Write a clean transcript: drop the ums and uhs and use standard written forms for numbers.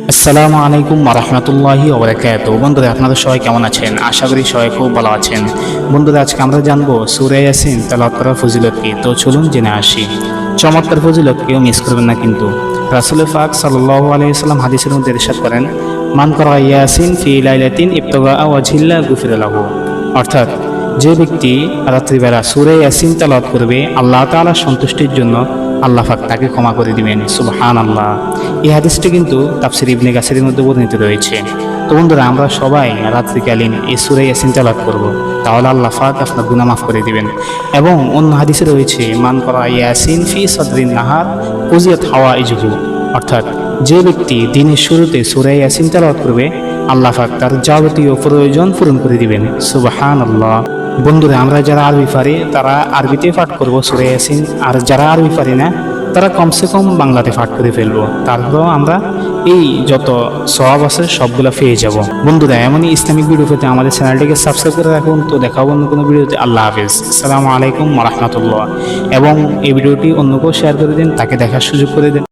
আসসালামু আলাইকুম রাহমাতুল্লাহি ওয়া বারাকাতুহু। বন্ধুরা, আপনারা সবাই কেমন আছেন? আশা করি সবাই খুব ভালো আছেন। বন্ধুরা, আজকে আমরা জানবো সূরা ইয়াসিন তেলাওয়াত করার ফজিলত কি। তো চলুন জেনে আসি। চমৎকার ফজিলত, কেউ মিস করবেন না কিন্তু। রাসূল পাক সাল্লাল্লাহু আলাইহি ওয়াসাল্লাম হাদিসের মধ্যে ইরশাদ করেন, মান করা ইয়াসিন ফি লাইলাতিন ইবতিগা ওয়াজহিল্লাহ গুফিরা লাহু। অর্থাৎ, যে ব্যক্তি রাত্রিবেলা সূরা ইয়াসিন তেলাওয়াত করবে, আল্লাহ তাআলার সন্তুষ্টির জন্য আল্লাহ পাক তাকে ক্ষমা করে দিবেন। সুবহানাল্লাহ। এই হাদিসটি কিন্তু তাফসীর ইবনে কাসিরের মধ্যে বর্ণিত রয়েছে। তো বন্ধুরা, আমরা সবাই রাত্রিকালীন এই সূরা ইয়াসিন তেলাওয়াত করব, তাহলে আল্লাহ পাক আপনার গুনাহ মাফ করে দিবেন। এবং অন্য হাদিসে রয়েছে, মান করা ইয়াসিন ফি সাদরিন নাহার কুজিয়াত হাওয়াইজহু। অর্থাৎ, যে ব্যক্তি দিনের শুরুতে সূরা ইয়াসিন তেলাওয়াত করবে, আল্লাহ পাক তার যাবতীয় প্রয়োজন পূরণ করে দিবেন। সুবহানাল্লাহ। বন্ধুরা, আমরা যারা আরবি পারি তারা আরবিতে পাঠ করবো সূরা ইয়াসিন, আর যারা আরবি পারি না তারা কমসে কম বাংলাতে পাঠ করে ফেলবো। তারপরেও আমরা এই যত সওয়াব আছে সবগুলো পেয়ে যাব। বন্ধুরা, এমনই ইসলামিক ভিডিও পেতে আমাদের চ্যানেলটিকে সাবস্ক্রাইব করে রাখুন। তো দেখাবো অন্য কোনো ভিডিওতে। আল্লাহ হাফেজ। আসসালামু আলাইকুম ওয়া রাহমাতুল্লাহ। এবং এই ভিডিওটি অন্যকেও শেয়ার করে দিন, তাকে দেখার সুযোগ করে দিন।